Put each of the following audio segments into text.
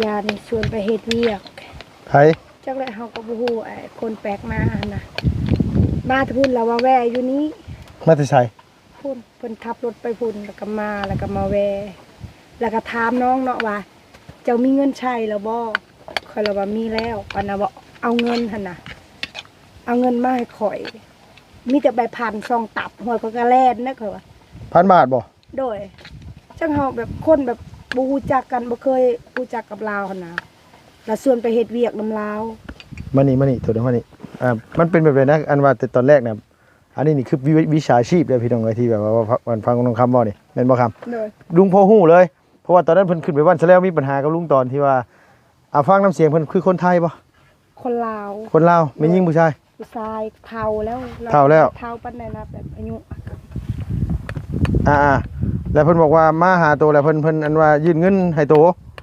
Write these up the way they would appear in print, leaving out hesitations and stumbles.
ยาในชวนไปเฮ็ดเวียกไผจักแหละเฮาก็บ่ฮู้ไอ้คนแปลกหน้าหั่นน่ะมาแต่พุ่นแล้วว่าแวอยู่นี้มาแต่ไสพุ่นเพิ่นขับรถไปพุ่นแล้วก็มาแล้วก็มาแวแล้วก็ถามน้องเนาะว่าเจ้ามีเงินใช้แล้วบ่ข้อยเลยว่ามีแล้วปานน่ะบ่เอาเงินหั่นน่ะเอาเงินมาให้ข่อยมีแต่ใบพันซองตับหัวก็แล่นนะข่อยว่า1,000 บาทบ่โดยจังเฮาแบบคนแบบบ่ฮู้จักกันบ่เคยรู้จักกับลาวหั่นน่ะแล้วส่วนไปเฮ็ดเวียกนำลาวมานี่ตัวเดียวมานี่มันเป็นแบบไรนะอันว่าแต่ตอนแรกน่ะอันนี้นี่คือวิชาชีพเด้อพี่น้องเอ้ยที่แบบว่าวันฟังน้องคำบ่นี่แม่นบ่คำโดยลุงพอฮู้เลยเพราะว่าตอนนั้นเพิ่นขึ้นไปวันซะแล้วมีปัญหากับลุงตอนที่ว่าฟังน้ำเสียงเพิ่นคือคนไทยบ่คนลาวแม่นหญิงผู้ชายผู้ชายเฒ่าแล้วเฒ่าปานใดนะแบบอายุแล้วเพิ่นบอกว่ามาหาโตแล้วเพิ่นอันว่ายื่นเงินให้โต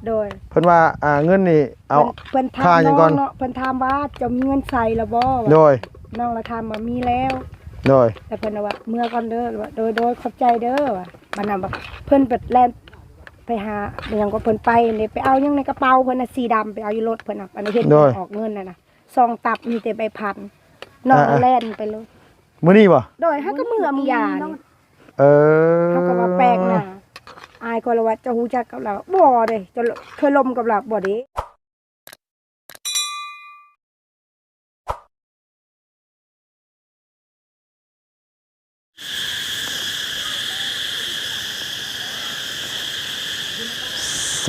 โดยเพิ่นว่าเงินนี่เอาเพิ่นถามน้องเนาะเพิ่นถามว่าจะมีเงินใส่แล้วบ่โดยน้องละถามว่ามีแล้วโดยแต่เพิ่นว่าเมื่อก่อนเด้อว่าโดยขอบใจเด้อว่าบัดนั้นบ่เพิ่นเปิดแล่นไปหาหยังก็เพิ่นไปนี่ไปเอายังในกระเป๋าเพิ่นน่ะสีดำไปเอาอยู่รถเพิ่นน่ะอันนี้เฮ็ดออกเงินน่ะซองตับมีแต่ใบพันน้องแล่นไปเลยมื้อนี้บ่โดยเฮาก็มือมียานี่เฮาก็ว่าแปลกน่ะอายก็เลยว่าจะฮู้จักกับเราบ่เด้จะเคยลมกับเราบ่เด้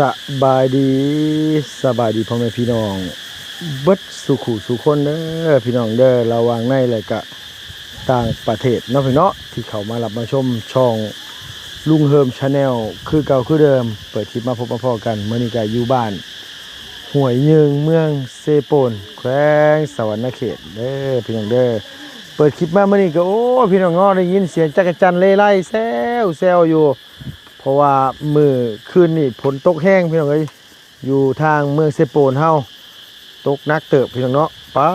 สบายดีพ่อแม่พี่น้องเบิดสุขุสุคนเด้อพี่น้องเด้อระวังในเลยก็ต่างประเทศเนาะพี่เนาะที่เขามารับมาชมช่องลุงเฮิมชาแนลคือเก่าคือเดิมเปิดคลิปมาพบมาพอกันมื้อนี้ก็อยู่บ้านห้วยยึงเมืองเซโปนแขวงสวรรณเขตเด้อพี่น้องเด้อเปิดคลิปมามื้อนี้ก็โอ้พี่น้องได้ยินเสียงจักรจั่นเลไล่แซวอยู่เพราะว่ามื้อคืนนี้ฝนตกแห้งพี่น้องเอ้ยอยู่ทางเมืองเซโปนเฮาตกนักเติบพี่น้องเนาะป้า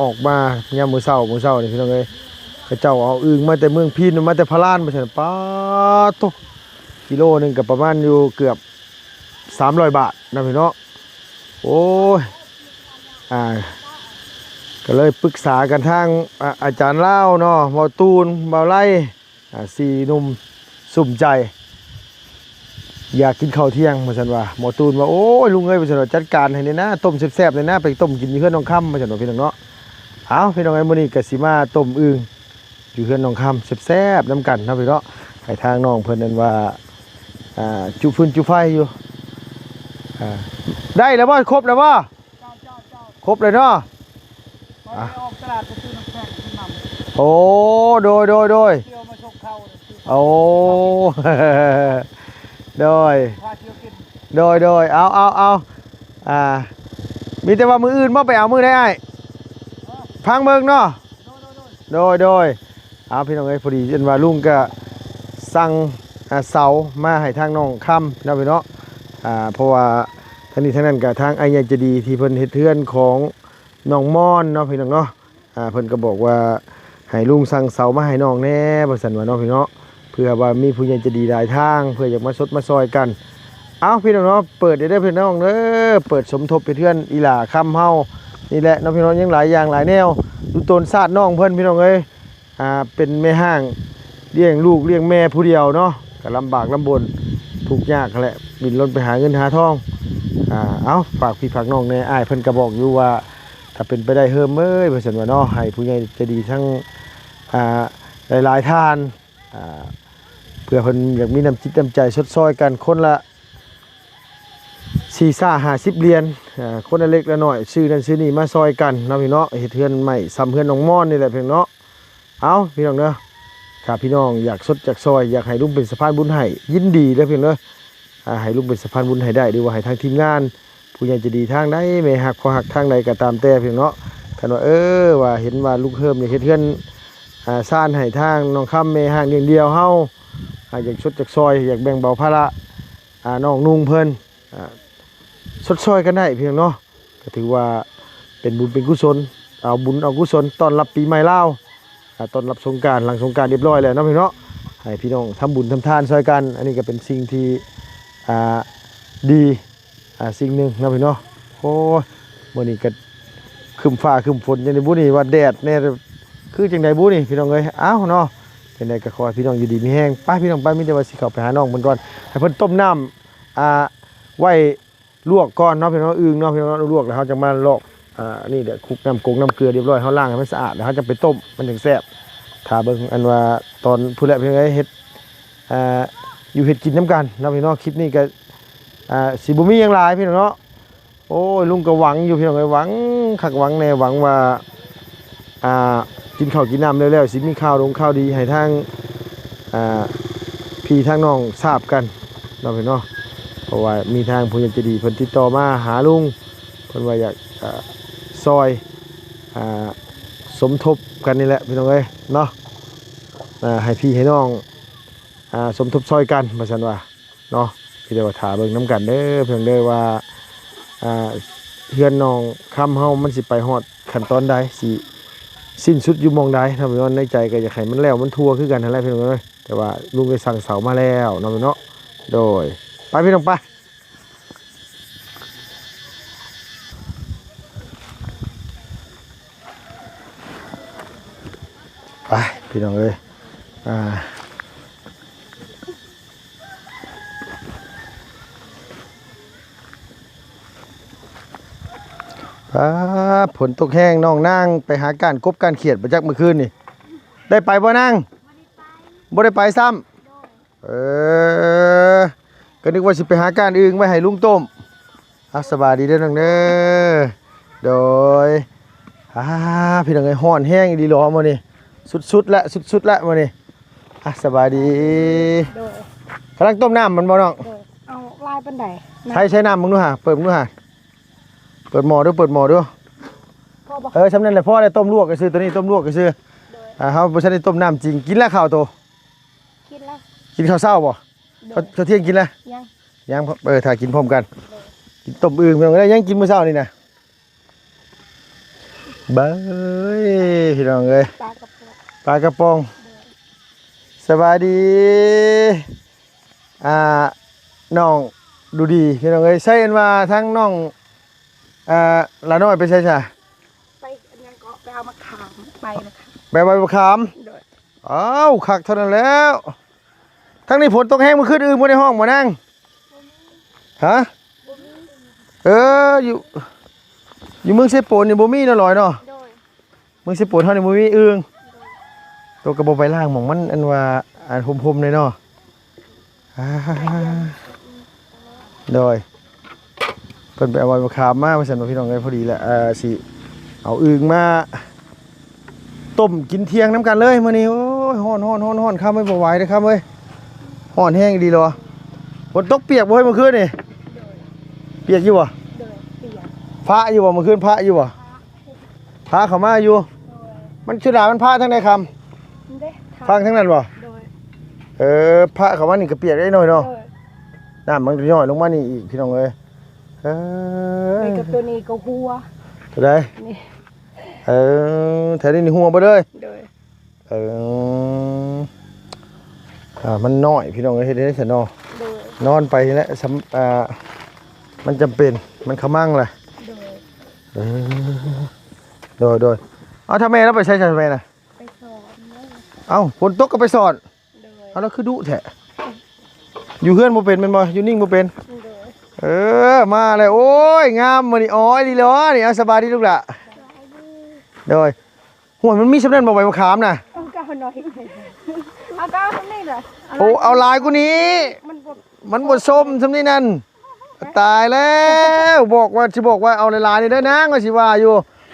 ออกมายามมื้อเช้านี่พี่น้องเอ้ยเขาเจ้าเอาอึ่งมาแต่เมืองพีนมาแต่พะลานมาซั่นป้าตกกิโลนึงก็ประมาณอยู่เกือบ300 บาทนะพี่เนาะโอ้ยก็เลยปรึกษากันทางอาจารย์เล่าเนาะบ่ตูนบ่ไล่4หนุ่มสุ่มใจอยากกินข้าวเที่ยงมาซั่นว่าหมอตูนว่าโอ้ยลุงเอ้ยว่าซั่นว่าจัดการให้นี่นะต้มแซ่บๆเลยนะไปต้มกินอยู่เฮือนน้องค่ำมาซั่นว่าพี่น้องเนาะเอาพี่น้องเอ้ยมื้อนี้ก็สิมาต้มอึ่งอยู่เฮือนน้องค่ำแซ่บๆนํกันนะพี่เนาะให้ทางน้องเพิ่นนั่นว่าจุฟืนจุไฟอยู่ได้แล้วบ่ครบแล้วบ่ครบเลยเนาะออกตลาดไปซื้อน้ำแข็งน้ำโอ้โดยโอ้โดยเอามีแต่ว่ามืออื่นบ่ไปเอามือได้ไอ้พังเบิ่งเนาะโดยเอาพี่น้องเอ้ยพอดีจนว่าลุงก็สั่งเสามาให้ทางน้องค่ำนะพี่เนาะเพราะว่าทางนี้ทางนั้นกับทางไอ้ใหญ่จะดีที่เพิ่นเฮ็ดเทือนของน้องม่อนเนาะพี่น้องเนาะเพิ่นก็บอกว่าให้ลุงสั่งเสามาให้น้องแน่บ่ซั่นว่าเนาะพี่เนาะเพื่อว่ามีผู้ใหญ่จะดีหลายทางเพื่ออยากมามาซอยกันเอาพี่น้องเนาะเปิดได้พี่น้องเด้อเปิดสมทบไปเทือนอีหล่าค่ำเฮานี่แหละน้องพี่น้องยังหลายอย่างหลายแนวดูตนซาดน้องเพิ่นพี่น้องเอ้ยเป็นแม่ห้างเลี้ยงลูกเลี้ยงแม่ผู้เดียวเนาะก็ลำบากลำบนทุกข์ยากแหละบินรถไปหาเงินหาทองเอาฝากพี่ฝากน้องในอ้ายเพิ่นก็บอกอยู่ว่าถ้าเป็นไปได้เฮิมเอ้ยเพิ่นว่าเนาะให้ผู้ใหญ่จะดีทั้งหลายๆท่านเพื่อเพิ่นอยากมีน้ำจิตน้ำใจชดซอยกันคนละ40-50 เหรียญคนละเล็กละน้อยซื้อนั่นซื้อนี่มาซอยกันเนาะพี่เนาะเฮ็ดเฮือนใหม่ซ้ำเฮือนน้องม่อนนี่แหละเพิ่นเนาะเอาพี่น้องเนาะถ้าพี่น้องอยากสดจากซอยอยากให้ลุงเป็นสะพานบุญให้ยินดีเด้อเพิ่นเนาะให้ลุงเป็นสะพานบุญให้ได้หรือว่าให้ทางทีมงานผู้ใหญ่จะดีทางใดแม่ฮักพอฮักทางใดก็ตามแต่เพิ่นเนาะคันว่าว่าเห็นว่าลูกเฮิมอยากเฮ็ดเฮือนซ่านให้ทางน้องค่ำแม่ฮักอย่างเดียวเฮาอยากชดจากซอยอยากแบ่งเบาภาระน้องนุ่งเพิ่นชดซอยกันได้เพียงเนาะก็ถือว่าเป็นบุญเป็นกุศลเอาบุญเอากุศลต้อนรับปีใหม่ลาวต้อนรับสงกรานต์หลังสงกรานต์เรียบร้อยแล้วเนาะพี่เนาะให้พี่น้องทำบุญทำทานซอยกันอันนี้ก็เป็นสิ่งที่ดี สิ่งหนึ่งนะพี่เนาะโอ้ยมื้อนี้ก็ครึ้มฟ้าครึ้มฝนจังได๋บุนี่ว่าแดดแน่คือจังได๋บุนี่พี่น้องเอ้ยอ้าวเนาะจังได๋ก็ขอให้พี่น้องอยู่ดีมีแรงไปพี่น้องไปมีแต่ว่าสิเข้าไปหาน้องเพิ่นก่อนให้เพิ่นต้มน้ำไว้ลวกก่อนเนาะพี่น้องอึ่งเนาะพี่น้องลวกแล้วเฮาจะมาลอกนี่เดี๋ยวคลุกน้ำกงน้ำเกลือเรียบร้อยเฮาล้างให้มันสะอาดแล้วเฮาจะไปต้มมันถึงแซ่บถ้าเบิ่งอันว่าตอนผู้แลพี่น้องเอ้ยเฮ็ดอยู่เฮ็ดกินน้ำกันเนาะพี่น้องคลิปนี้ก็สิบ่มีหยังหลายพี่น้องเนาะโอ้ยลุงก็หวังอยู่พี่น้องเอ้ยหวังคักหวังแน่หวังว่ากินข้าวกินน้ำแล้วๆสิมีข่าวข่าวดีให้ทางพี่ทางน้องทราบกันเนาะพี่น้องเพราะว่ามีทางผู้ใหญ่ใจดีเพิ่นติดต่อมาหาลุงเพิ่นว่าอยากซอยสมทบกันนี่แหละพี่น้องเอ้ยเนาะให้พี่ให้น้องสมทบซอยกันว่าซั่นว่าเนาะพี่เดี๋ยวถาเบิ่งน้ำกันเด้อเพิ่นเด้อว่าเฮือนน้องคำเฮามันสิไปฮอดขั้นตอนใดสิสิ้นสุดอยู่หม้องใดถ้าพี่น้องในใจก็อยากให้มันแล้วมันทั่วคือกันนั่นแหละพี่น้องเอ้ยแต่ว่าลุงได้สั่งเสามาแล้วเนาะพี่เนาะโดยไปพี่น้องไปไปพี่น้องเอ้ยฝนตกแห้งน้องนั่งไปหาการกบการเขียดมาจากเมื่อคืนนี่ได้ไปบ่นั่งบ่ได้ไปซ้ำก็นึกว่าสิไปหาการอื่นไว้ให้ลุงต้มสบายดีเด้อน้องเด้อโดยพี่น้องเอ้ยฮ้อนแห้งดีหรอมื้อนี้สุดๆละมื้อนี้สบายดีกำลังต้มน้ำมันบ่น้องเอาลายปานใดใช้น้ำมึงดูหาเปิดมึงดูหาเปิดหม้อด้วยสำเร็จเลยพ่อได้ต้มลวกก็ซื้อตัวนี้ต้มลวกก็ซื้อเขาไม่ใช่ได้ต้มน้ำจริงกินแล้วข้าวโตกินแล้วกินข้าวเช้าบ่ข้าวเที่ยงกินแล้วยังถ่ายกินพร้อมกันกินต้มอึ่งเพียงได้ยังกินมื้อเช้านี่นะเบ้ยพี่น้องเอ้ยปลากระป๋องสบายดีน้องดูดีพี่น้องเอ้ยใช่เอ็นว่าทั้งน้องลาน้อยไปใช่ไปยังก็ไปเอามะขามไปนะคะไปใบมะขามอ้าวคักเท่านั้นแล้วทั้งนี้ฝนตกแห้งมาขึ้นอื่นบนในห้องมานั่งฮะอยู่เมืองเซโปนนี่บ่มีน่ะลอยเนาะเมืองเซโปนเท่านี้บ่มีอึ่งตัวกระบอกไปล่างหม่องมันอันว่าพรมๆเลยเนาะโดยเพิ่นไปเอาใบมะขามมาสั่นว่าพี่น้องเอ้ยพอดีแหละสิเอาอึ่งมาต้มกินเที่ยงน้ำกันเลยมื้อนี้โอ้ยฮ้อนข้ามไม่บ่ไหวเด้อครับเอ้ยฮ้อนแห้งดีเหรอฝนตกเปียกบ่เฮ้ยเมื่อคืนนี่เปียกอยู่บ่พระอยู่บ่เมื่อคืนพระอยู่บ่พระเข้ามาอยู่มันชุดามันพระทั้งใดคำฟังทั้งนั้นบ่พระเข้ามานี่ก็เปียกได้หน่อยเนาะน้ำมันย่อยลงมานี่อีกพี่น้องเอ้ยกับตัวนี้ก็หัวตัวใดแถวนี้หัวบ่เลยมันน้อยพี่น้องเอ้ยเฮ็ดได้ซะเนาะนอนไปแล้วมันจำเป็นมันขมั่งแหละโดยเอาทำไมแล้วไปใช้ทำไมน่ะไปสอนฝนตกก็ไปสอนแล้วคือดุแท้อยู่เฮือนบ่เป็นแม่นบ่อยู่นิ่งบ่เป็นมาเลยโอ้ยงามมื้อนี้อ๋อดีเลยนี่สบายดีลูกล่ะโดยหัวมันมีสำเร็จบ่ใบมะขามน่ะเอาก้าวน้อยเอาก้าวทำนี่เหรอโอ้เอาลายกูนี้มันบดส้มสำนี่นั่นตายแล้วบอกว่าเอาลายนี่ได้นะก็สิว่าอยู่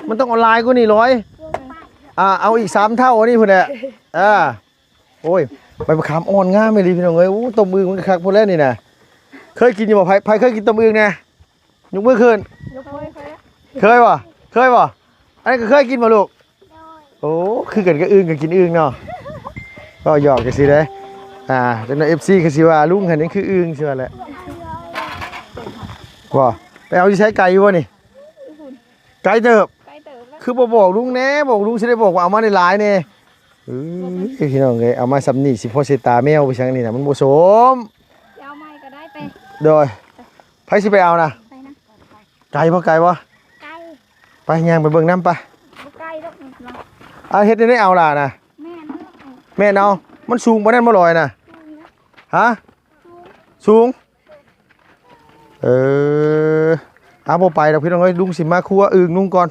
มันต้องเอาลายกูนี่ร้อยเอาอีก3เท่านี่พุ่นแหละโอ้ยใบมะขามอ่อนงามเลยพี่น้องเอ้ยโอ้ต้มมือมันคักพุ่นแล้วนี่นะเคยกินอยู่บ่ไผเคยกินต้มอึ่งแน่ยกมือขึ้นเคยบ่อันนี้ก็เคยกินบ่ลูกโอ้คือกันก็อึ่งก็กินอึ่งเนาะก็หยอกกันสิเด้จังได๋ FC ก็สิว่าลุงหั่นนี่คืออึ่งสิว่าแหละบ่ไปเอาสิใช้ไก่อยู่บ่นี่ไก่เติบคือบ่บอกลุงแน่บอกลุงสิได้บอกว่าเอามาได้หลายแน่พี่น้องเอ้ยเอามาซ้ำนี่สิพอสิตาแมวไปจังนี่น่ะมันบ่สมเอาไม้ก็ได้ไปโดยไผสิไปเอานะไป ไกลบ่ไกลบ่ ไก่ ไปย่างไปเบิ่งน้ำไป ไก่ลูกเนาะ เอาเฮ็ดได้เอาล่ะนะ แม่ลูก แม่นเอามันสูงบ่แน่นบ่ลอยน่ะฮะสูงเอาบ่ไปดอกพี่น้องเอ้ยลุงสิมาครัวอึ่งลุงก่อน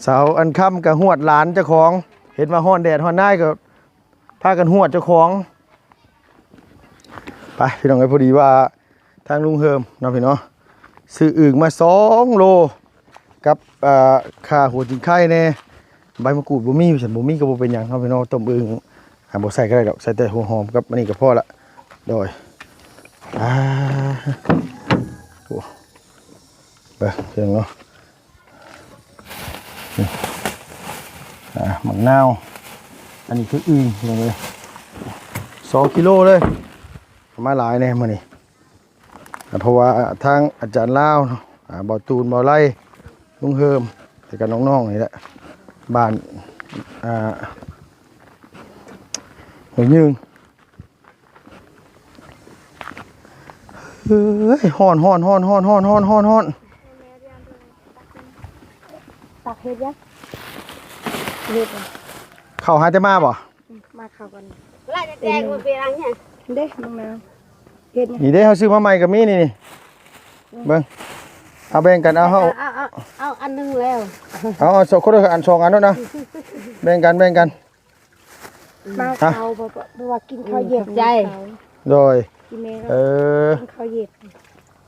สาวอันค่ำกับหวดหลานเจ้าของเห็นว่าฮ้อนแดดฮ้อนได้ก็พากันหวดเจ้าของไปพี่น้องเอ้ยพอดีว่าทางลุงเฮิมเนาะพี่เนาะซื้ออึ่งมา2 โลกับข่าหัวจิงไข่แน่ใบมะกรูดบ่มีฉันบ่มีก็บ่เป็นหยังเนาะพี่น้องต้มอึ่งบ่ใส่ก็ได้ดอกใส่แต่หัวหอมกับอันนี้ก็พอละโดยโอ้ไปเพียงเนาะหมักนาวอันนี้คืออึ่งลงเลย2 กิโลเลยมาหลายแน่มื้อนี้เพราะว่าทางอาจารย์ลาวบ่าวตูนบ่าวไล่ลุงเฮิมแต่กับน้องๆนี่แหละบ้านหัวยืงเฮ้ยฮ้อนตักเฮ็ดยังเฮ็ด เข้าหาแต่มาบ่ มาเข้ากัน ไล่แจงมาเป็นอะไรเนี่ย เด้น้องน้ำเฮ็ด นี่เด้เฮาซื้อมาใหม่ก็มีนี่เบิ่งเอาแบ่งกันเอาเฮา เอาอันนึงแล้ว เอาคนละอัน2 อันเนาะนะแบ่งกัน มาเขาเพราะว่ากินข้าวเย็น โดย กินแม่ กินข้าวเย็น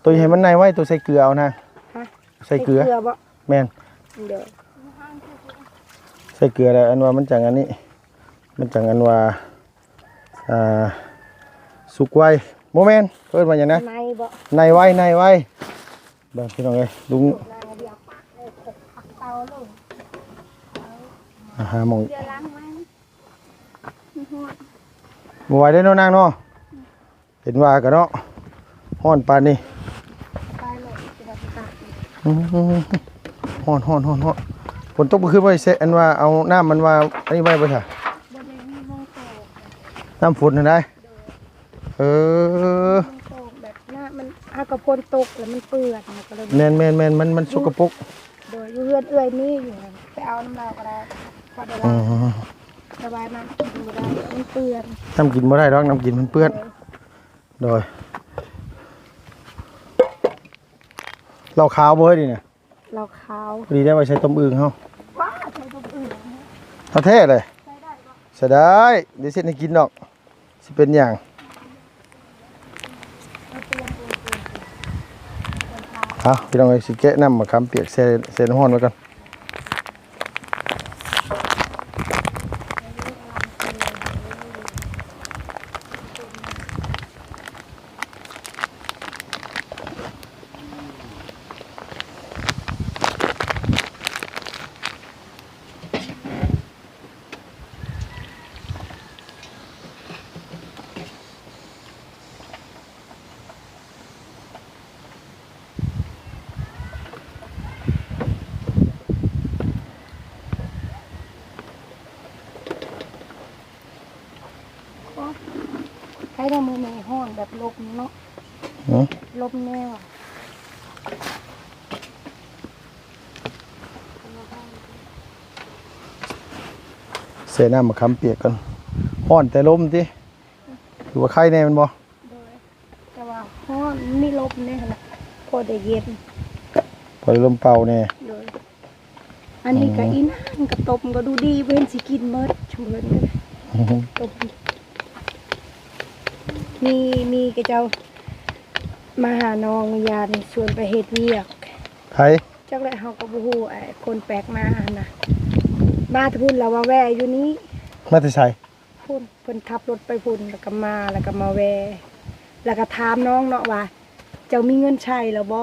ตัวให้มันในไว้ตัวใส่เกลือเอานะ ฮะ ใส่เกลือ บ่ แม่น เดี๋ยว ใส่เกลือแล้วอันว่ามันจังอันนี้มันจังอันว่าสุกไว้บ่แม่นเพิ่นว่าหยังนะ ในบ่ ในไว้เบิ่งพี่น้องเอ้ยลุง นางเดียวปากเลยปักเตาลง หาหม่อง เดี๋ยวล้างไว้ บ่ไหวได้เนาะนางเนาะเห็นว่ากันเนาะฮ้อนปานนี้ ตายเลยจะได้ตาก ฮ้อนฝนตกบ่ขึ้นไว้เสอันว่าเอาน้ำมันว่าอันนี้ไว้บ่ค่ะ บ่ได้มีวงโต น้ำฝนนั่นได้วงโตแบบหน้ามันอากระพนตกแล้วมันเปื้อนก็เลย แม่นมันสกปรก โดยอยู่เฮือนเอื้อยนี่อยู่ไปเอาน้ำลาวก็ได้พอได้ล้างสบายมันกินบ่ได้มันเปื้อน น้ำกินบ่ได้ดอกน้ำกินมันเปื้อนโดยเหล้าขาวบ่เฮ้ยนี่น่ะ เราขาว พอดีได้ไว้ใช้ต้มอึ่งเฮา ว้าใช้ตัวอื่น เฮาแท้เลย ใช้ได้บ่ ใช้ได้เดี๋ยวเสร็จให้กินดอกสิเป็นหยังพี่น้องเอ้ยสิแกะน้ำมะขามเปียกเซนฮ้อนไว้ก่อนใช้ได้มือในห้องแบบลมเนาะลมแนว เซน้ำมะขามเปียกก่อนฮ้อนแต่ลมติถือว่าไข้แน่มันบ่ โดยแต่ว่าห้องมีลมเนี่ยนะพอได้เย็น พอได้ลมเป่าแน่ โดยอันนี้ก็อีนั่นก็ต้มก็ดูดีเว้นสิกินเมิดชวนเลยต้มมีกระเจ้ามาหาน้องยานชวนไปเฮ็ดเวียก ไผ จักแลเฮาก็บ่ฮู้ไอ้คนแปลกหน้าน่ะมาที่พุ่นแล้วว่าแวะอยู่นี้ มาแต่ไส พุ่นเพิ่นขับรถไปพุ่นแล้วก็มาแวะแล้วก็ถามน้องเนาะว่าเจ้ามีเงินใช้แล้วบ่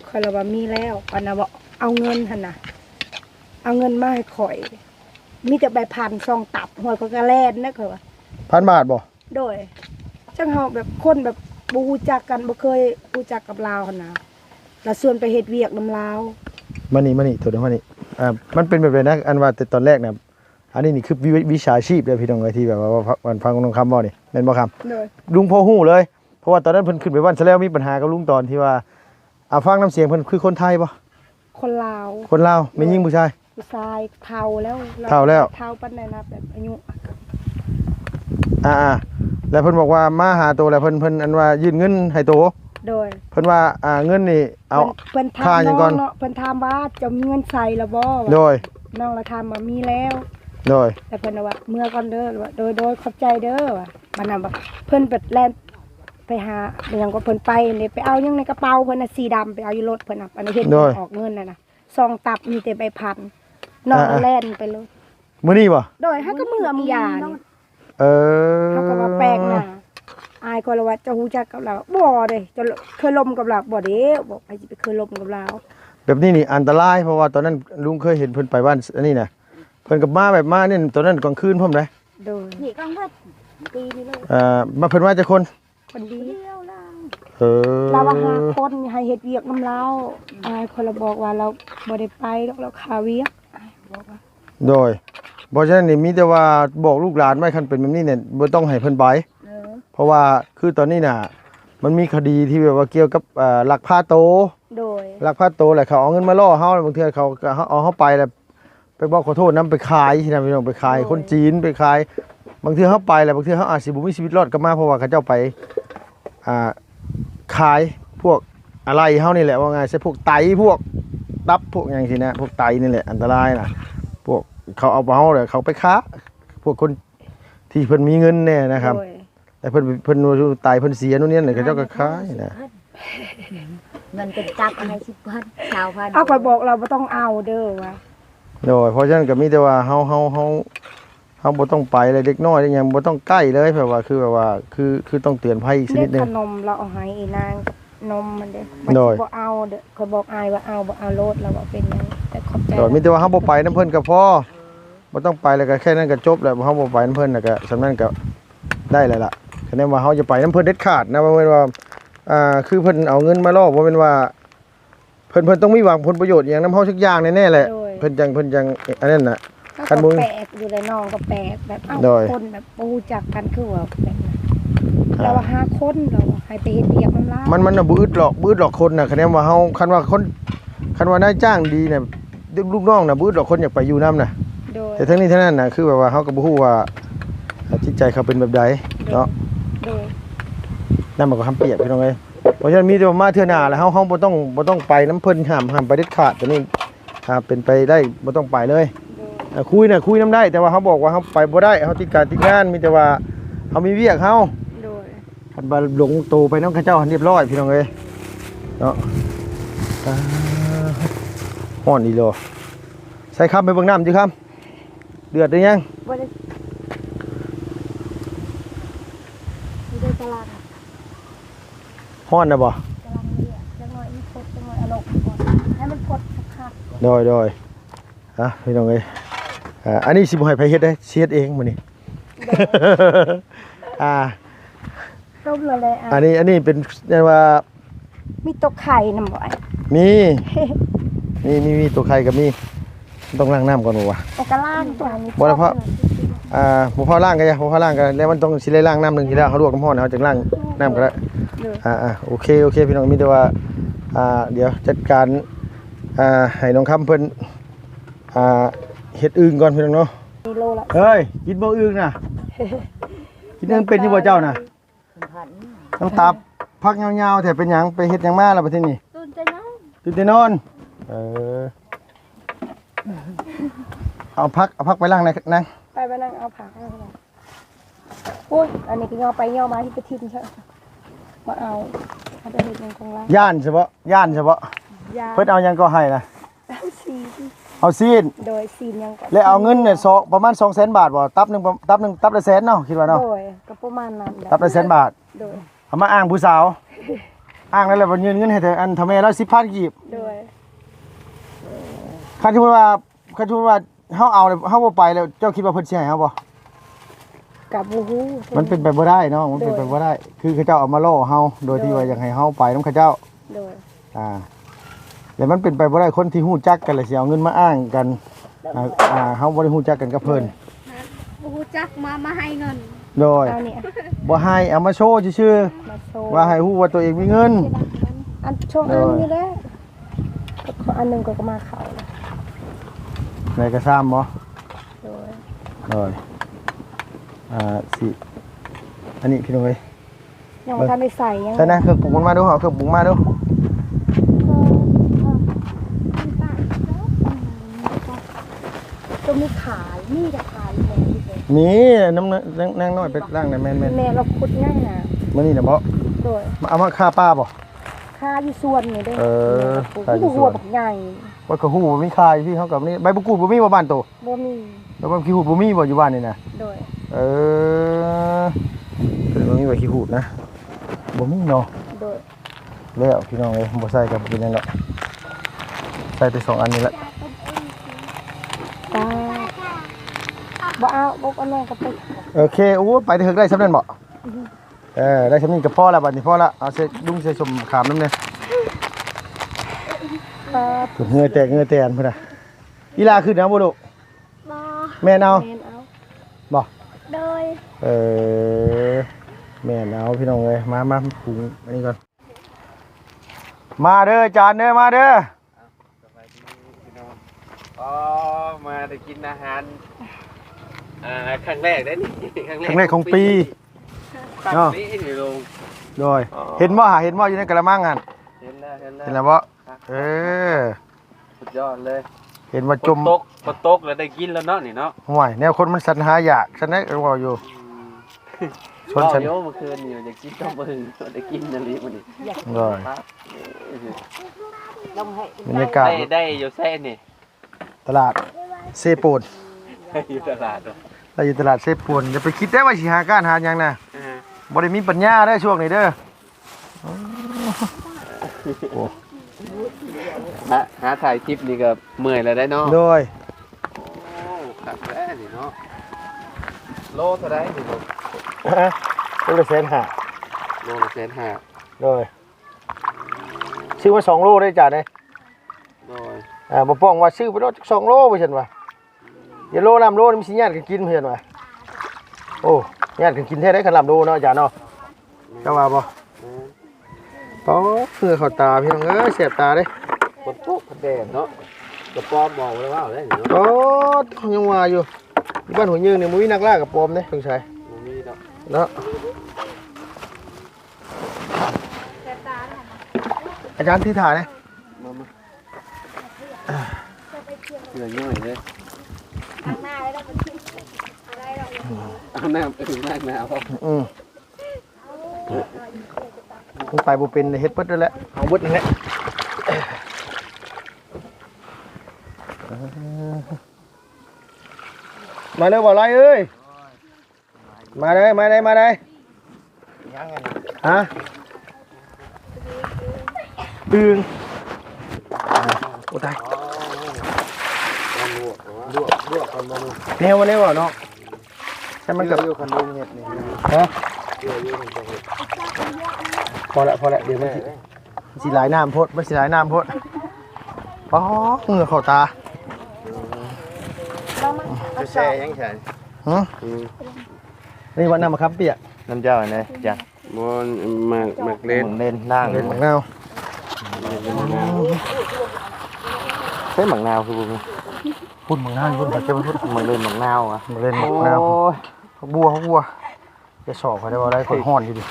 ข่อยเลยว่ามีแล้วปานน่ะบ่เอาเงินหั่นน่ะเอาเงินมาให้ข่อยมีแต่ใบพันซองตับหวยก็แล่นนะข่อยว่า 1,000 บาทบ่ โดยจังเฮาแบบคนแบบบ่ฮู้จักกันบ่เคยรู้จักกับลาวหั่นน่ะแล้วส่วนไปเฮ็ดเวียกนำลาว มานี่โทษนะมานี่มันเป็นแบบไรนะอันว่าแต่ตอนแรกเนี่ยอันนี้นี่คือวิชาชีพเลยพี่น้องเอ้ยที่แบบว่ามันฟังน้องคำบ่นี่แม่นบ่คำ โดย ลุงพอฮู้เลยเพราะว่าตอนนั้นเพิ่นขึ้นไปบ้านซะแล้วมีปัญหากับลุงตอนที่ว่า ฟังน้ำเสียงเพิ่นคือคนไทยบ่ คนลาว คนลาวแม่นหญิงผู้ชาย ผู้ชายเฒ่าแล้ว เฒ่าแล้ว เฒ่าปานใดนะแบบอายุ แล้วเพิ่นบอกว่ามาหาโตแล้วเพิ่นอันว่ายื่นเงินให้โต โดย เพิ่นว่าเงินนี่เอา เพิ่น ค่า ถาม หยัง น้ ก่ อ อง น เนาะเพิ่นถามว่าเจะมีเงินใส่แล้วบ่ โดย น้องละถามว่ามีแล้ว โดย แต่เพิ่นว่าเมื่อก่อนเด้อว่าโดยขอบใจเด้อว่าบัดนั้นว่าเพิ่นเปิดแล่นไปหาไปหยังก็เพิ่นไปนี่ไปเอาหยังในกระเป๋าเพิ่นน่ะสีดำไปเอาอยู่รถเพิ่นน่ะอันนี้เห็นเพิ่นออกเงินน่ะนะซองตับมีแต่ใบพันน้องก็แล่นไปเลย มื้อนี้บ่ โดยเฮาก็มือมยานี่ เออ เฮาก็ว่าแปลกหน้าอายก็เลยว่าจะฮู้จักกับเราบ่เด้จะเคยลมกับเราบ่เด้บอกไปสิไปเคยลมกับเรา แบบนี้นี่อันตรายเพราะว่าตอนนั้นลุงเคยเห็นเพิ่นไปบ้านอันนี้น่ะเพิ่นก็มาแบบมาเนี่ยตอนนั้นกลางคืนพร้อมเด้ โดย นี่กลางวันตีนี่เลย มาเพิ่นมาจากคน คนดี เดียวล่ะ เออ เราว่าหาคนให้เฮ็ดเวียกนำเราอายคนละบอกว่าเราบ่ได้ไปหรอกเราคาเวียกอายบอกว่า โดยเพราะฉะนั้นนี่มีแต่ว่าบอกลูกหลานไว้คันเป็นแบบนี้เนี่ยบ่ต้องให้เพิ่นไปเพราะว่าคือตอนนี้น่ะมันมีคดีที่แบบว่าเกี่ยวกับลักพาโต โดย ลักพาโตแหละเขาเอาเงินมาล่อเฮาบางเทื่อเขาก็เอาเฮาไปแล้วไปบอกขอโทษนํไปขายที่นั่นพี่น้องไปขายคนจีนไปขายบางเทื่อเฮาไปแล้วบางเทื่อเฮาอาจสิบ่มีชีวิตรอดกลับมาเพราะว่าเขาเจ้าไปขายพวกอะไรเฮานี่แหละว่าไงใช่พวกไตพวกตับพวกอย่างที่นะพวกไตนี่แหละอันตรายน่ะพวกเขาเอาเฮาเลยเขาไปค้าพวกคนที่เพิ่นมีเงินแน่นะครับ โดย แต่เพิ่นไตเพิ่นเสียนู่นนี่น่ะเขาเจ้าก็ขายนะ เงินเป็นจับอะไร10,000 20,000 เอาก็บอกเราบ่ต้องเอาเด้อว่า โดยเพราะฉะนั้นก็มีแต่ว่าเฮาบ่ต้องไปเลยเด็กน้อยนี่ยังบ่ต้องใกล้เลยแบบว่าคือแบบว่าคือต้องเตือนภัยอีกสัก เด็ นิ ก ดนึ ข ง นมเราเอาให้อีนางนมมันเด้มัน โด สิ ย บ่เอาเด้อเขาบอกอายว่าเอาบ่เอาโลดเราว่าเป็นหยังแต่ขอบใจ โดยมีแต่ว่าเฮาบ่ไปนํเพิ่นก็พอบ่ต้องไปแล้วก็แค่นั้นก็จบแล้วเฮาบ่ไปนํเพิ่นน่ะก็สำนั้นก็ได้แล้วล่ะคะแนนว่าเฮาจะไปนํเพิ่นเด็ดขาดนะบ่แม่นว่าคือเพิ่นเอาเงินมาล่อบ่แม่นว่าเพิ่นต้องมีหวังผลประโยชน์อหย่างนํเฮาสักอย่างแน่ๆแหละ โดย เพิ่นจังอันนั้นน่ะ เขา คันบ่ ก็แปลกอยู่เลยน้องก็แปลกแบบเอ้า โดย คนแบบบ่รู้จักกันคือว่าแบบนั้นเราว่าหาคนเราว่าให้ไปเฮ็ดเวียกนำลาว มันน่ะบ่อึดหรอกบ่อึดหรอกคนน่ะคะแนนว่าเฮาคันว่านายจ้างดีน่ะลูกน้องน่ะบ่อึดหรอกคนอยากไปอยู่นํน่ะ โดย แต่ทั้งนี้ทั้งนั้นน่ะคือแบบว่าเฮาก็บ่ฮู้ว่าจิตใจเขาเป็นแบบใดเนาะ โดย นั่นมันก็คำเปรียบพี่น้องเอ้ยเพราะฉะนั้นมีแต่ว่ามาเทื่อหน้าแล้วเฮาบ่ต้องไปน้ำเพิ่นห้ามไปเด็ดขาดตัวนี้เป็นไปได้บ่ต้องไปเลย โดย คุยน่ะคุยน้ำได้แต่ว่าเฮาบอกว่าเฮาไปบ่ได้เฮาติดการติดงานมีแต่ว่าเฮามีเวียกเฮา โดย คันบ่หลงโตไปนำเขาเจ้าเรียบร้อยพี่น้องเอ้ยเนาะฮ้อนอีหลอใส่คำไปเบิ่งน้ำจิครับเดือดหรือยัง บ่ได้อยู่ในตลาด ฮ้อนน่ะบ่ กำลังเรียกจังหน่อยมันพดจังหน่อยเอาลงก่อนให้มันพดคัก โดยพี่น้องเอ้ยอันนี้สิบ่ให้ไผเฮ็ดเด้เฮ็ดเองมื้อนี้ ๆต้มเลยเลยอ่ะ อันนี้เป็นเรียกว่า มีตกไข่นำบ่ไอ้ มีตัวไข่กับมีต้องล้างน้ำก่อนบ่วะ ตกกะล่างตัวนี้ บ่ได้เพราะ บ่พอล้างก็อย่าบ่พอล้างก็แล้วมันต้องสิได้ล้างน้ำหนึงทีแล้วเฮาลวกน้ำร้อนเฮาจึงล้างน้ำก็ได้ โดย โอเคพี่น้องมีแต่ว่าเดี๋ยวจัดการให้น้องคำเพิ่นเฮ็ดอึ่งก่อนพี่น้องเนาะ มีโลละ เฮ้ยกินบ่อึ่งน่ะกินอึ่งเป็นอยู่บ่เจ้าน่ะต้องตับพักยาวๆแต่เป็นหยังไปเฮ็ดหยังมาแล้วบัดนี้ ตื่นใจเนาะ ตื่นแต่นอนเอาพักไปล้างนั่ง ไปนั่งเอาผักเอาไปโอ้ยอันนี้ก็ย่อไปย่อมาที่ไปทิ้งใช่มาเอาไปเฮ็ดหยังของเรา ย่านเฉพาะยา เพิ่นเอาหยังก็ให้นะ สี เอาซีน โดยซีนยังก่อน แล้วเอาเงินเนี่ยประมาณ 200,000 บาทบ่ตับหนึงตับละแสนเนาะคิดว่าเนาะ โดยก็ประมาณนั้นแหละ ตับละแสนบาท โดย เอามาอ้างผู้สาวอ้างแล้วแหละบ่ยืนเงินให้แต่อันทำไมแล้ว10,000กีบ โดย คันที่ว่าเฮาเอาเฮาบ่ไปแล้วเจ้าคิดว่าเพิ่นสิให้เฮาบ่ กับบูฮู้ มันเป็นไปบ่ได้เนาะมันเป็นไปบ่ได้ คือเขาเจ้าเอามาล่อเฮาโดยที่ว่าอยากให้เฮาไปนำเขาเจ้า โดย แต่มันเป็นไปบ่ได้คนที่ฮู้จักกันแล้วสิเอาเงินมาอ้างกันเฮาบ่ได้ฮู้จักกันกับเพิ่น บ่จักมาให้เงิน โดย เอาเนี่ย บ่ให้เอามาโชว์ซื่อ มาโซ่ ๆว่าให้ฮู้ว่าตัวเองมีเงิน อันช่วงอันนี้แหละก็อันหนึงก็มาเข้าแล้ว ในกระซ้ำบ่ โดย โดยสิอันนี้พี่น้องเอ้ย ยังบ่ทันได้ใส่ยัง ใช่นะเครื่องปรุงมันมาดูเอาเครื่องปรุงมาดู จะมีขายมีจะขายแม่ที่เลย นี่น้ำนั่งน้อยไปล่างหน่อยแม่น แม่เราขุดง่ายนะ ๆมื้อนี้น่ะบ่ โดย มาเอามาฆ่าป้าบ่ ค่าอยู่ส่วนนี่เด้ เออ ค่าอยู่ส่วนบักใหญ่ ว่าก็ฮู้บ่มีคายพี่เขากับนี่ใบบุกูดบ่มีบ่บ้านโต บ่มี แล้วใบขี้หูดบ่มีบ่อยู่บ้านนี่นะ โดย เออเป็นบ่มีใบขี้หูดนะบ่มีเนาะ โดย แล้วพี่น้องเอ้ยบ่ใส่กับกินนั่นแหละใส่ไป2อันนี้แหละ ตาบ่เอาบ่เอาแม่ก็ไป โอเคโอ้ไปถึงได้สำเร็จบ่ได้สำนี้ก็พอแล้วบัดนี้พอละเอาใส่ดุ้งใส่สมขามน้ำเนี่ย ครับ เหงื่อแตกเหงื่อแตนพุ่นน่ะอีลาขึ้นนะบ่ลูก บ่ แม่นเอา แม่นเอา บ่ โดย แม่นเอาพี่น้องเอ้ยมาปรุงอันนี้ก่อนมาเด้อจานเด้อมาเด้อ สบายดีพี่น้องอ๋อมาได้กินอาหารครั้งแรกได้นี่ ครั้งแรกของปี ครั้ง เนาะ นี้นี่ลง โดยเห็นบ่หาเห็นบ่อยู่ในกระมังกัน เห็นแล้ว เห็นแล้วบ่เออ สุดยอดเลย เห็นว่าจม ฝนตกแล้วได้กินแล้วเนาะนี่เนาะ ห่วยแนวคนมันสรรหาอยากฉันได้ก็ว่าอยู่ ชน เว้า ฉัน โยเมื่อคืนนี่อยากกินต้มบึงได้กินนาลีมันนี่ โดย ครับ ลงให้ บรรยากาศ ได้อยู่เส้นนี่ ตลาดเซปูน อยู่ตลาดเหรอ เราอยู่ตลาดเซปูนอย่าไปคิดได้ว่าสิหาการหาหยังนะ อ่า บ่ได้มีปัญญาเด้อช่วงนี้เด้อ หาถ่ายคลิปนี่ก็เมื่อยแล้วได้เนาะ โดย โอ้ขับแล้วนี่เนาะโลเท่าไรนี่ลูก ตัวละแสนห้า โลละ150,000 โดยซื้อมา2โลได้จ้ะเด้ โดย บ่ป้องว่าซื้อไปโลจัก2โลว่าซั่นว่าอย่าโลนำโลนี่มันสิญาติกันกินเพิ่นว่าโอ้ญาติกันกินแท้ได้คันลำโลเนาะอาจารย์เนาะก็ว่าบ่ป๊อเพื่อเข้าตาพี่น้องเอ้ยแสบตาเด้ ฝนตกแดดเนาะกระป๋อมบอกเลยว่าได้เนาะ โอ้ยังว่าอยู่บ้านหัวยืนเนี่ยมุ้ยนักล่ากับปอมเนี่ยสงสัย มันมีดอก เนาะอาจารย์ที่ถ่ายเนี่ย มาเหนื่อยย่อยเลย ข้างหน้าเลยเราไปกินอะไรเรา เอาหน้าไปถึงหน้าหนาว มึงไปบุเป็นเฮ็ดเบิดด้วยแหละเอาเบิดนี่แหละมาเร็วบ่ไรเอ้ยมาเลยมาเลยมาเลย ยังไง ฮะตึงโอ้ตาย ลวกกันมาดู แนวมาแนวเนาะใช่มันกับ อยู่คนลุงเห็ดนี่ ฮะ อยู่คนจะเห็ด พอละเดี๋ยวมันสิหลายน้ำโพดไม่สิหลายน้ำโพดอ๋อเหงื่อเข้าตา จะแช่ยังไง หือนี่ว่าน้ำมะขามเปียก น้ำเจ้าเนี่ยจ้ะมันมาเล่นเล่นล่าง เล่นหมักนาว ใช่หมักนาวคือบุ้ง พุ่นหมักนาวพุ่นผัดเจ้าพุ่น มันเล่นหมักนาวอ่ะ มาเล่นหมักนาวเขาบัวจะสอบเขาได้ว่าได้คนห้อนอยู่ดิ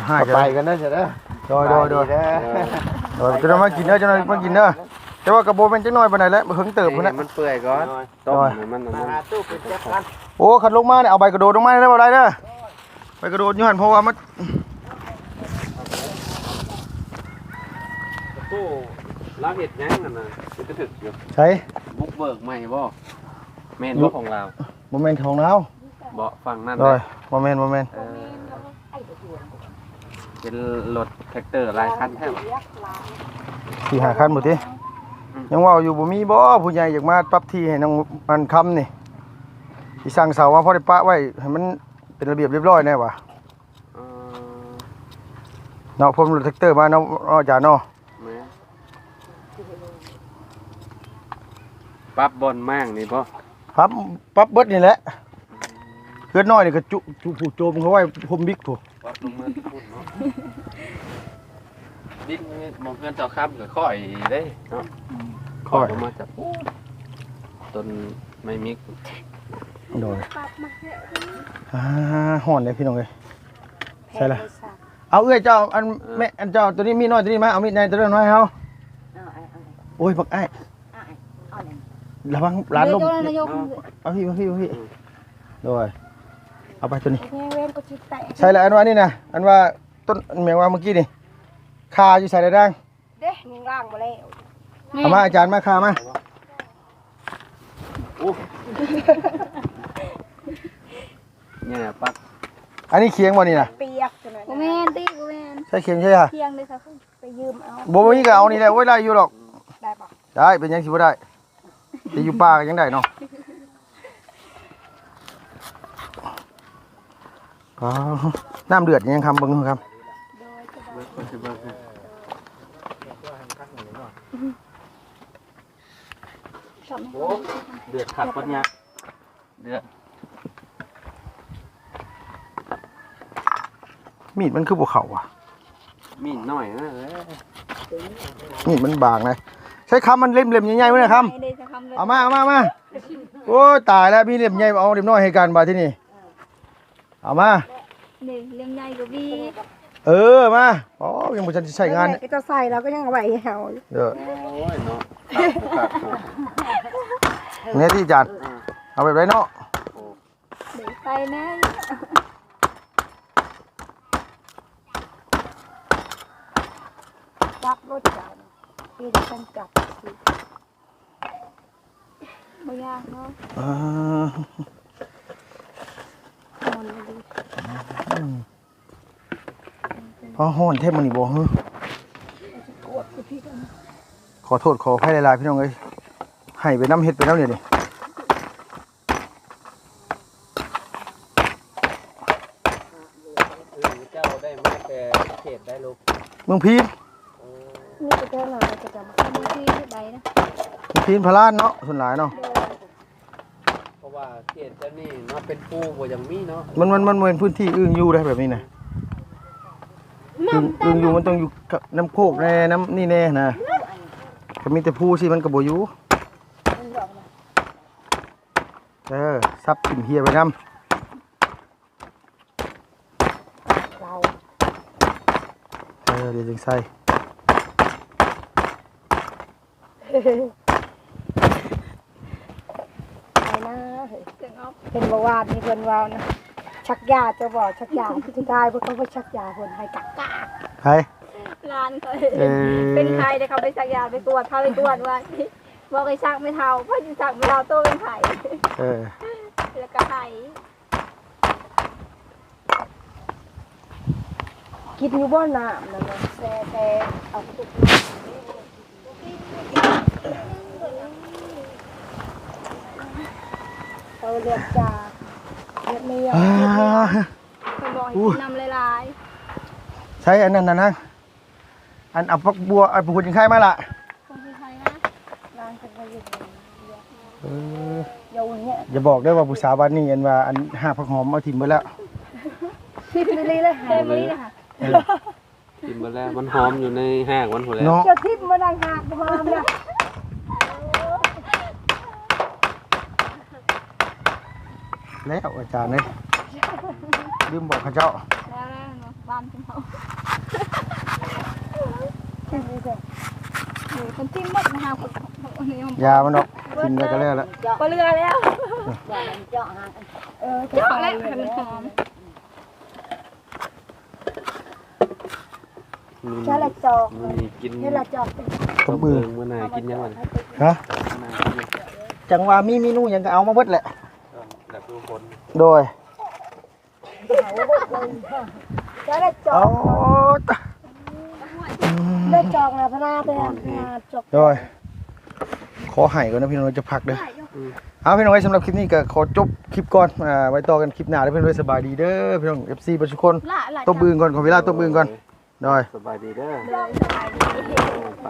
ให้จะ ไป ได้ กันได้จะได้ โดยจะได้มากินเด้อจะได้มากินเด้อแต่ว่ากระโบเป็นจังน้อยปานใดแล้วเพิ่งเติบพุ่นน่ะ มันเปื่อยก่อนต้มมันตู้เป็นแจ็คกัน โอ้ขัดลงมาเนี่ยเอาใบกระโดดลงมาได้บ่ได้เด้อใบกระโดดอยู่หั่นเพราะว่ามัน ตู้ล้างเห็ดยังนั่นน่ะจะถึกอยู่ ใช่ บุกเบิกใหม่บ่แม่นบ่ของเรา บ่แม่นของเรา บ่ฝั่งนั่น โดยบ่แม่น เป็นรถแท็กเตอร์หลายคันแท้ ที่หาคันบ่ติยังว่าอยู่บ่มีบ่ผู้ใหญ่อยากมาปรับที่ให้น้องมันคำนี่สิสั่งเสาว่าพอได้ปะไว้ให้มันเป็นระเบียบเรียบร้อยแน่ว่ะเนาะผมรถแท็กเตอร์มาเนาะอาจารย์เนาะ ปั๊บบอลมั่งนี่บ่ ครับปรับเบิดนี่แหละเกิดน้อยนี่ก็จุผูกโจมเขาไว้พรมบิ๊กผู้ ปั๊บลงมาพุ่นเนาะ ดินมองเพื่อนเจ้าข้ามก็ค่อยเด้เนาะ ค่อย ลงมาจากต้นไม้มิก โดยห่อนเลยพี่น้องเลยใช่ละเอาเอ้ยเจ้าอันแม่อันเจ้าตัวนี้มีน้อยตัวนี้มาเอามีดในตัวนั้นมาให้เฮาโอ้ยบักไอ้ระวังร้านลมเอาพี่โดยเอาไปตัวนี้ เว้นก็จิตแตก ใช่แล้วอันว่านี่นะอันว่าต้นแมงว่าเมื่อกี้นี่คาอยู่ใส่ได้ดัง เด้มึงล่างมาแล้ว เอามาอาจารย์มาคามา เนี่ยปัก อันนี้เคียงบ่นี่นะ เปียกจังนั้น กูแม่นตีกูแม่น ใช่เคียงใช่ค่ะ เที่ยงเลยค่ะคุณ ไปยืมเอา บ่มีก็เอานี่แหละโอ้ยได้อยู่หรอก ได้ปะ ได้เป็นยังสิบ่ได้แต่อยู่ป่าก็ยังได้เนาะอ๋อน้ำเดือดยังคำเบิ่งดูครับ โอ้เดือดขัดปัญญาเดือด มีดมันคือบ่เข้าอ่ะ มีหน่อยนะ มีดมันบางเลยใช้คำมันเล่มๆใหญ่ๆไว้นะครับ ไม่ได้จะทำเลย เอามาโอ้ยตายแล้วมีเล่มใหญ่เอาเล่มน้อยให้กันบาดที่นี่เอามา นี่เลี้ยงใหญ่กว่าพี่ มาอ๋อยังบ่ทันสิใช้งาน ก็จะใส่แล้วก็ยังเอาไว้ให้เฮา เด้อ โอ้ยเนาะขัด เนี่ยที่อาจารย์เอาแบบไรเนาะ เดี๋ยวไปนะ จับรถจับปีเดียวกันจับ ไม่ยากเนาะ มันเลย พอฮ้อนเทพมันนี่บ่ฮึขอโทษขออภัยหลายๆพี่น้องเอ้ยให้ไปน้ำเฮ็ดไปน้ำเนี่ยนี่ เจ้าได้มาแต่เขตได้ลูก เมืองพีน นี่จะแค่ไหนจะจับมา มือที่ใดนะ เมืองพีนพะลานเนาะส่วนหลายเนาะ เพราะว่าเขตเจ้านี่เนาะเป็นปูบ่ยังมีเนาะ มันเป็นพื้นที่อึ้งอยู่ได้แบบนี้นะอึ้งอยู่มันต้องอยู่กับน้ำโคกแน่น้ำนี่แน่นะก็มีแต่ผู้สิมันก็บ่อยู่ซับกินเฮียไปน้ำ เรา เดี๋ยวจึงใส่ ไปนะเห็นเมื่อวานมีคนว่านะชักยาจะบอกชักยาที่ทุกทายเพราะเขาไปชักยาคนให้กักกา ใคร ร้านเขาเป็นใครเดี๋ยวเขาไปสักยาไปตรวจพาไปตรวจว่าบอกไอ้ชักไม่เท่าเพราะชักไม่เท่าโตเป็นไข่แล้วก็ไข่ กินอยู่บ่อน้ำนะเนาะแต่เอาตุกเอาเลือดจาเลือดเมีย คนบอกให้กินน้ำลาย ใช้อันนั้นนะอันเอาพักบัวเอาปูจิงไข่มาละ ๆคนที่ไทยนะ ร้านเป็นไปอยู่ เออ เยาเนี่ย อย่าบอกได้ว่าผู้สาวบ้านนี้อันว่าอันห้าพักหอมเอาถิ่มไปแล้ว คิดเลยเลย เต็มเลยค่ะ กินมาแล้วมันหอมอยู่ในห้างมันหมดแล้ว เนาะ เจ้าทิพย์มาดังหากมาเนี่ย แล้วอาจารย์เนี่ยลืมบอกข้าเจ้า แล้วบ้านคุณเขาคนจิ้มหมดนะคะคนนี้ ยามันออกกินไปก็แล้วละ ก็เรือแล้ว เจาะแล้วให้มันหอม ใช่ละจอก มีกิน นี่ละจอก กับมือ เมื่อนายกินยังไง ฮะจังว่ามีเมนูหยังก็เอามาเบิดแหละ แบบทุกคน โดย ใช่ละจอ เอา กละจอกนะพนาเป็นจอก โดยขอให้ก่อนนะพี่น้องจะพักเด้อเอาพี่น้องไว้สำหรับคลิปนี้ก็ขอจบคลิปก่อนไว้ต่อกันคลิปหน้าได้เพื่อนๆสบายดีเด้อพี่น้อง FC ทุกคนตบมือก่อนขอเวลาตบมือก่อนโดย สบายดีเด้อไป